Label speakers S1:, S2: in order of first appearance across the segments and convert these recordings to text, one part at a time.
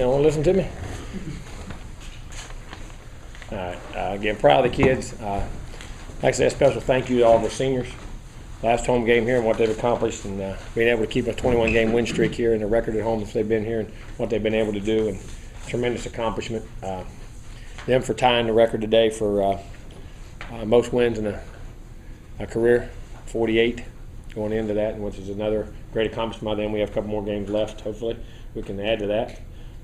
S1: Y'all want to listen to me? All right. Again, proud of the kids. Like I said, a special thank you to all of our seniors. Last home game here and what they've accomplished, and being able to keep a 21-game win streak here and the record at home if they've been here and what they've been able to do, and tremendous accomplishment. Them for tying the record today for most wins in a career, 48 going into that, which is another great accomplishment by them. We have a couple more games left. Hopefully we can add to that.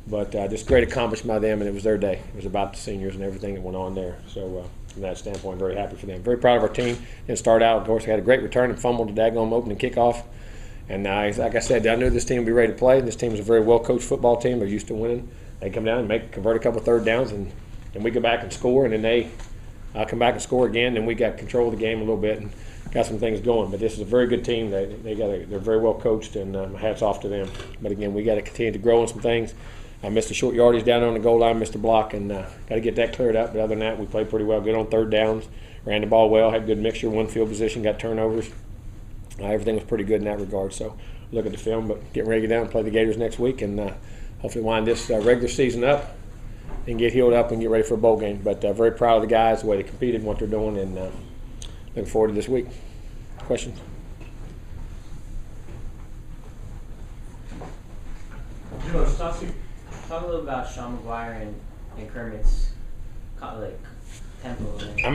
S1: But just great accomplishment by them, and it was their day. It was about the seniors and everything that went on there. So from that standpoint, very happy for them. Very proud of our team. Didn't start out, of course, we had a great return and fumbled the daggone opening kickoff. And like I said, I knew this team would be ready to play. This team is a very well-coached football team. They're used to winning. They come down and convert a couple third downs, and we go back and score, and then they come back and score again, and we got control of the game a little bit and got some things going. But this is a very good team. They're very well coached, and hats off to them. But again, we got to continue to grow on some things. I missed the short yardage down on the goal line, missed the block, and got to get that cleared up. But other than that, we played pretty well, good on third downs, ran the ball well, had good mixture, one field position, got turnovers. Everything was pretty good in that regard. So look at the film, but getting ready to get down and play the Gators next week, and hopefully wind this regular season up and get healed up and get ready for a bowl game. But very proud of the guys, the way they competed and what they're doing, and looking forward to this week. Questions?
S2: Jimbo, talk a little about Sean McGuire and Kermit's tempo.
S1: I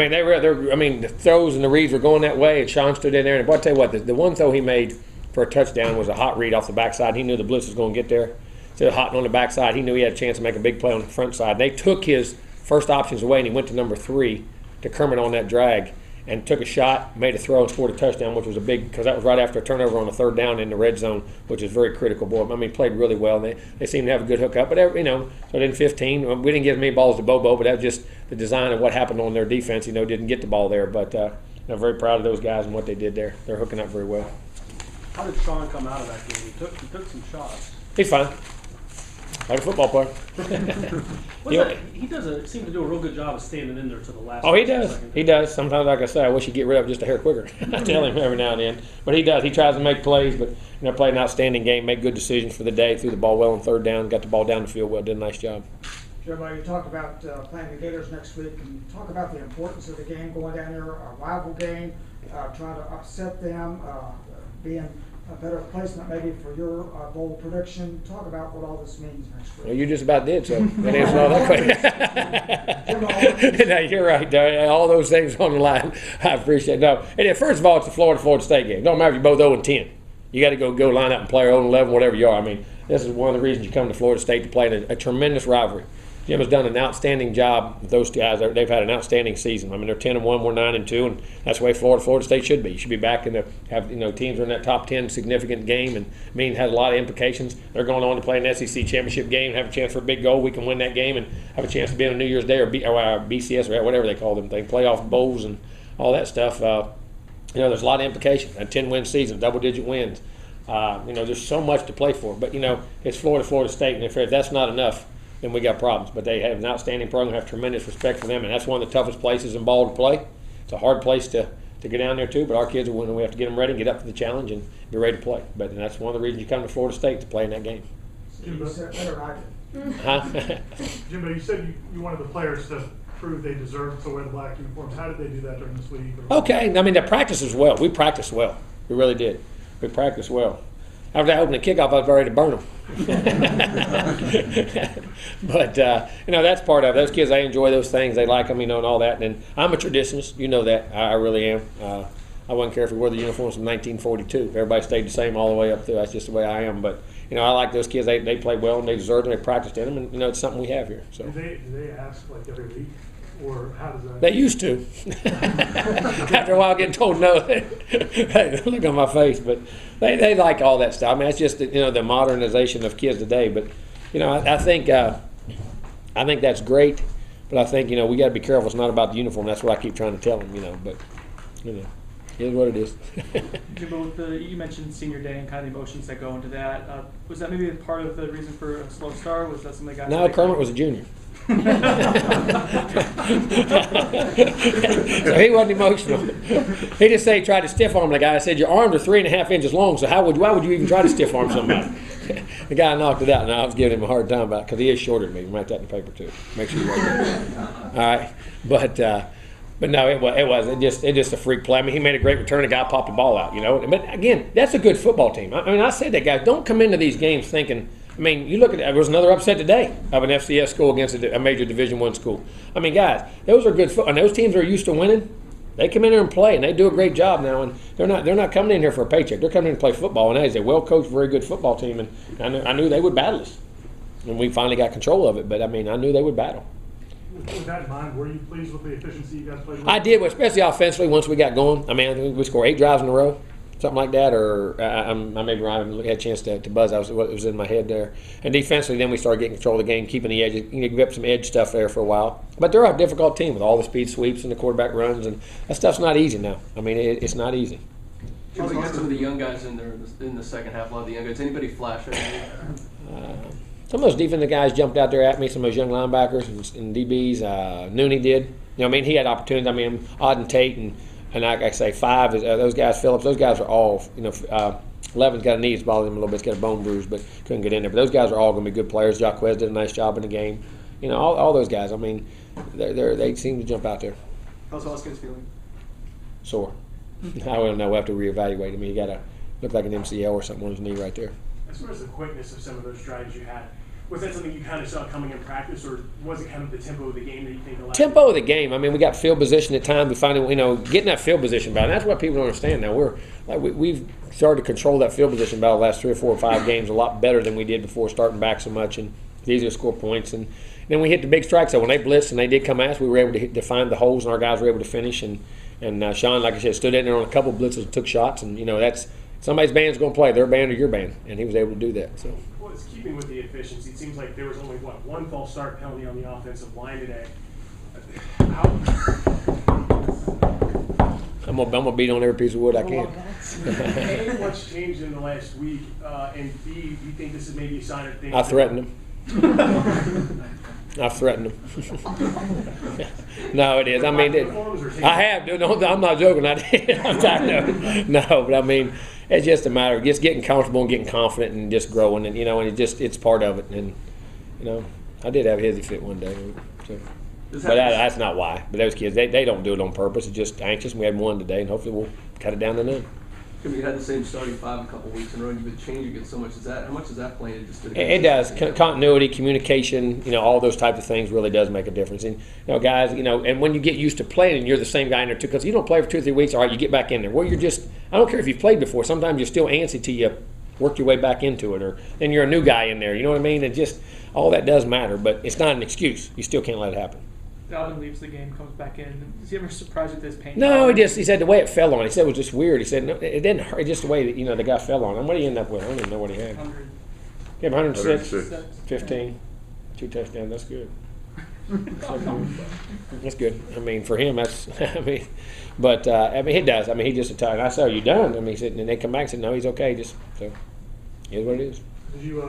S1: mean, the throws and the reads were going that way, and Sean stood in there. And I'll tell you what, the one throw he made for a touchdown was a hot read off the backside. He knew the blitz was going to get there. Instead of hotting on the backside, he knew he had a chance to make a big play on the front side. They took his first options away, and he went to number 3 to Kermit on that drag and took a shot, made a throw, and scored a touchdown, which was a big, because that was right after a turnover on the third down in the red zone, which is very critical. Boy, I mean, played really well, and they seemed to have a good hookup. But, so in 15, we didn't give as many balls to Bobo, but that was just the design of what happened on their defense. Didn't get the ball there. But I'm very proud of those guys and what they did there. They're hooking up very well.
S3: How did Sean come out of that game? He took some shots.
S1: He's fine. Like a football player.
S3: He seem to do a real good job of standing in there to the last.
S1: Oh, he does. He does. Sometimes, like I say, I wish he'd get rid of it just a hair quicker. I tell him every now and then. But he does. He tries to make plays, but played an outstanding game, made good decisions for the day, threw the ball well on third down, got the ball down the field well, did a nice job.
S4: Jimbo, you talked about playing the Gators next week. Can you talk about the importance of the game going down there, a rival game, trying to upset them, being a better placement maybe for your bowl prediction? Talk about what all this means next week.
S1: Well, you just about did, so that answers all that question. No, you're right. All those things on the line, I appreciate it. No, and first of all, it's a Florida State game. Don't matter if you're both 0-10. You got to go line up and play 0-11, whatever you are. I mean, this is one of the reasons you come to Florida State to play in a tremendous rivalry. Jim has done an outstanding job with those guys. They've had an outstanding season. I mean, they're 10-1, we're 9-2, and that's the way Florida State should be. You should be back in teams are in that top 10 significant game, and has a lot of implications. They're going on to play an SEC championship game, have a chance for a big goal. We can win that game and have a chance to be on New Year's Day or BCS or whatever they call them things, playoff bowls and all that stuff. There's a lot of implications. A 10-win season, double-digit wins. There's so much to play for. But it's Florida State, and if that's not enough, then we got problems. But they have an outstanding program, have tremendous respect for them, and that's one of the toughest places in ball to play. It's a hard place to get down there too, but our kids are winning. We have to get them ready and get up to the challenge and be ready to play. But that's one of the reasons you come to Florida State, to play in that game.
S4: Jimbo,
S5: Jimbo, you said you wanted the players to prove they deserved to wear the black uniforms. How did they do that during this week?
S1: Okay, they practiced as well. We practiced well. We really did. We practiced well. After that opening kickoff, I was ready to burn them. But, that's part of it. Those kids, they enjoy those things. They like them, and all that. And I'm a traditionalist. You know that. I really am. I wouldn't care if we wore the uniforms from 1942. Everybody stayed the same all the way up through. That's just the way I am. But, I like those kids. They play well, and they deserve them. They practiced in them, and, it's something we have here. So.
S5: Do they ask, every week? Or how does that?
S1: They used to. After a while, getting told no, look on my face. But they like all that stuff. It's just the modernization of kids today. But I think that's great. But I think we got to be careful. It's not about the uniform. That's what I keep trying to tell them. But it is what it is.
S3: Jimbo, you mentioned senior day and kind of the emotions that go into that. Was that maybe part of the reason for a slow start? Was that something?
S1: No, Kermit was a junior. So he wasn't emotional. He just tried to stiff arm the guy. I said, your arms are 3.5 inches long, so why would you even try to stiff arm somebody? The guy knocked it out, and I was giving him a hard time about it because he is shorter than me. Write that in the paper too. Make sure you write that. All right, but no, it was just a freak play. I mean, he made a great return. The guy popped the ball out, you know. But again, that's a good football team. I mean, I said that, guys, don't come into these games thinking. I mean, you look at there was another upset today of an FCS school against a major Division I school. I mean, guys, those are good and those teams are used to winning. They come in there and play, and they do a great job now. And they're not coming in here for a paycheck. They're coming in to play football, and that is a well-coached, very good football team. And I knew they would battle us, and we finally got control of it. But I mean, I knew they would battle.
S5: With that in mind, were you pleased with the efficiency you guys played with?
S1: I did, especially offensively once we got going. I mean, I think we scored 8 drives in a row, something like that, or I may be wrong. I haven't had a chance to buzz. It was in my head there. And defensively, then we started getting control of the game, keeping the edges. You know, give up some edge stuff there for a while. But they're a difficult team with all the speed sweeps and the quarterback runs, and that stuff's not easy now. I mean, it's not easy.
S6: You got some of the young guys in there in the second half. A lot of the young guys. Anybody flash anything?
S1: Some of those defensive guys jumped out there at me, some of those young linebackers and DBs. Nooney did. You know, I mean, he had opportunities. I mean, Auden Tate and I say 5, those guys, Phillips, those guys are all, you know, Levin's got a knee that's bothering him a little bit. He's got a bone bruise, but couldn't get in there. But those guys are all going to be good players. Jaquez did a nice job in the game. You know, all those guys, I mean, they seem to jump out there.
S3: How's Hoskins feeling?
S1: Sore. I don't know. We'll have to reevaluate him. He got look like an MCL or something on his knee right there.
S5: As far as the quickness of some of those drives you had, was that something you kind of saw coming in practice, or was it kind of the tempo of the game that you think allowed?
S1: Tempo of the game. I mean, we got field position at times. We finally, you know, getting that field position battle. That's what people don't understand now. We've started to control that field position battle the last 3 or 4 or 5 games a lot better than we did before starting back so much, and it's easier to score points. And then we hit the big strikes. So when they blitzed and they did come at us, we were able to find the holes, and our guys were able to finish. And Sean, like I said, stood in there on a couple of blitzes and took shots. And you know, that's somebody's band's going to play, their band or your band, and he was able to do that. So.
S5: Well, it's keeping with the efficiency. It seems like there was only, one false start penalty on the offensive line today.
S1: I'm gonna beat on every piece of wood I can.
S5: A, what's changed in the last week? And B, do you think this is maybe a sign of things?
S1: I threatened him. I've threatened him. No, it is. I mean, I have. No, I'm not joking. I did. No, but I mean, it's just a matter of just getting comfortable and getting confident and just growing, and you know, and it's part of it. And you know, I did have a hizzy fit one day, so. But that's not why. But those kids, they don't do it on purpose. It's just anxious. We had one today, and hopefully we'll cut it down to none.
S6: You had the same starting 5 a couple weeks in a row, and you've been changing it so much. How much does that play into just
S1: it does. Continuity, communication, you know, all those types of things really does make a difference. And, you know, guys, you know, and when you get used to playing and you're the same guy in there too, because you don't play for 2 or 3 weeks, all right, you get back in there. Well, you're just, I don't care if you've played before, sometimes you're still antsy till you work your way back into it, or then you're a new guy in there, you know what I mean? And just, all that does matter, but it's not an excuse. You still can't let it happen.
S3: Alvin leaves the game, comes back in. Is he ever surprised with this pain?
S1: No, he said the way it fell on. He said it was just weird. He said no, it didn't hurt. Just the way that, you know, the guy fell on him. What did he end up with? I don't even know what he had.
S3: 100.
S1: He had 106, 15, 2 touchdowns. That's good. That's good. I mean, for him, that's. I mean, but I mean, he does. I mean, he just a tired. I said, "Are you done?" I mean, he said, and they come back and said, "No, he's okay." Just so, it is what it is.
S5: Did you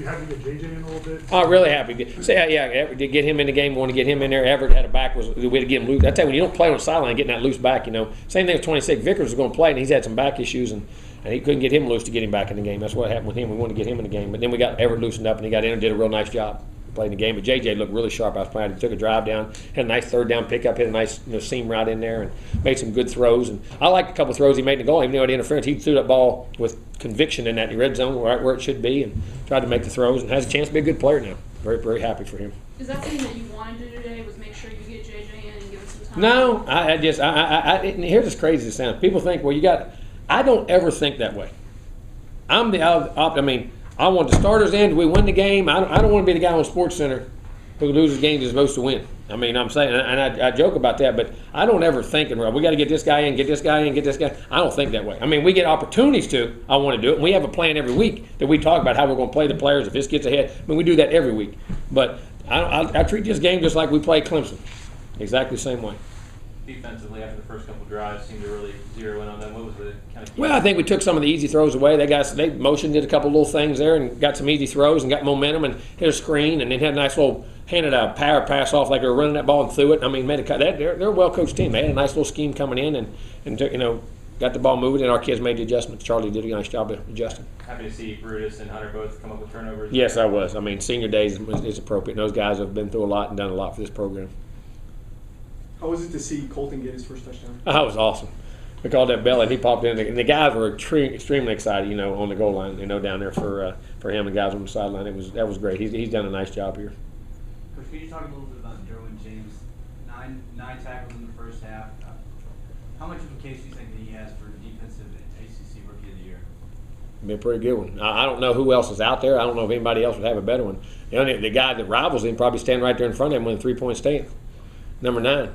S5: happy to get JJ in a little bit?
S1: Oh, really happy. To get him in the game. We want to get him in there. Everett had a back was the way to get him loose. I tell you, when you don't play on the sideline, getting that loose back, you know. Same thing with 26. Vickers was going to play, and he's had some back issues, and he couldn't get him loose to get him back in the game. That's what happened with him. We wanted to get him in the game, but then we got Everett loosened up, and he got in and did a real nice job playing the game. But JJ looked really sharp. I was playing. He took a drive down, had a nice third down pickup, hit a nice seam route in there, and made some good throws. And I liked a couple of throws he made in the goal. Even though it interference, he threw that ball with conviction in that red zone, right where it should be, and tried to make the throws, and has a chance to be a good player now. Very, very happy for him.
S7: Is that something that you wanted to do today? Was make sure you get JJ in and give us some time?
S1: No, I here's as crazy as it sounds. People think, well, I don't ever think that way. I mean, I want the starters in. Do we win the game? I don't want to be the guy on SportsCenter who loses games is supposed to win. I mean, I'm saying, and I joke about that, but I don't ever think, we got to get this guy in, get this guy in, get this guy. I don't think that way. I mean, we get opportunities to. I want to do it. And we have a plan every week that we talk about how we're going to play the players if this gets ahead. I mean, we do that every week. But I treat this game just like we play Clemson, exactly the same way.
S8: Defensively, after the first couple drives, seemed to really zero in on them. What was the kind of key?
S1: Well, I think we took some of the easy throws away. They motioned, did a couple little things there, and got some easy throws and got momentum and hit a screen, and then had a nice little handed a power pass off like they were running that ball and threw it. I mean, they're a well coached team. They had a nice little scheme coming in and took, got the ball moving, and our kids made the adjustments. Charlie did a nice job of adjusting.
S8: Happy to see Brutus and Hunter both come up with turnovers.
S1: Yes, I was. I mean, senior days is appropriate. Those guys have been through a lot and done a lot for this program.
S3: How was it to see Colton get his first touchdown?
S1: That was awesome. We called that bell, and he popped in, and the guys were extremely excited, you know, on the goal line, you know, down there for him and guys on the sideline. That was great. He's done a nice job here.
S2: Coach, can you talk a little bit about Derwin James? Nine tackles in the first half. How much of a case do you think that he has for defensive ACC Rookie of the Year?
S1: Been a pretty good one. I don't know who else is out there. I don't know if anybody else would have a better one. The guy that rivals him probably stand right there in front of him with a 3-point stand. Number 9,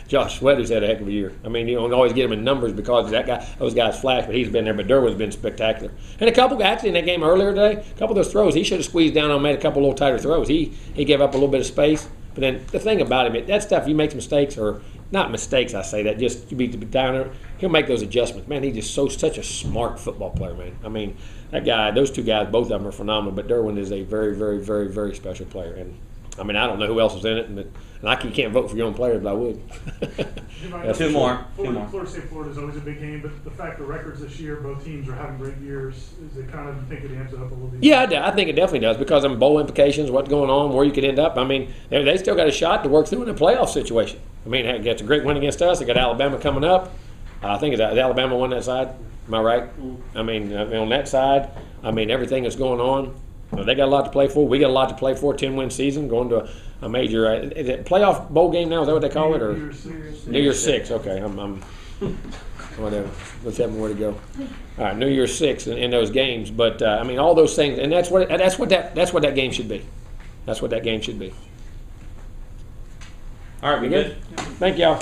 S1: Josh Sweater's had a heck of a year. I mean, you don't always get him in numbers because those guys flash, but he's been there. But Derwin's been spectacular. And a couple actually in that game earlier today, a couple of those throws, he should have squeezed down and made a couple little tighter throws. He gave up a little bit of space. But then the thing about him, that stuff, you make mistakes, or not mistakes, I say that, just to be down there, he'll make those adjustments. Man, he's just such a smart football player, man. I mean, that guy, those two guys, both of them are phenomenal, but Derwin is a very, very, very, very special player. And I mean, I don't know who else is in it, and you can't vote for your own players, but I would.
S8: Two more.
S5: Florida State, Florida is always a big game, but the fact the records this year, both teams are having great years, is it kind of think it ends up a little bit?
S1: Yeah, I think it definitely does because of bowl implications, what's going on, where you could end up. I mean, they still got a shot to work through in a playoff situation. I mean, it's a great win against us. They got Alabama coming up. I think Alabama won that side. Am I right? I mean, on that side, I mean, everything that's going on. They got a lot to play for. We got a lot to play for. 10-win season, going to a major is it playoff bowl game now. Is that what they call it? Or New Year's 6. Okay, I'm whatever. Let's have more to go. All right, New Year's 6 in those games. But I mean, all those things, and that's what that game should be. That's what that game should be.
S8: All right, we good?
S1: Thank y'all.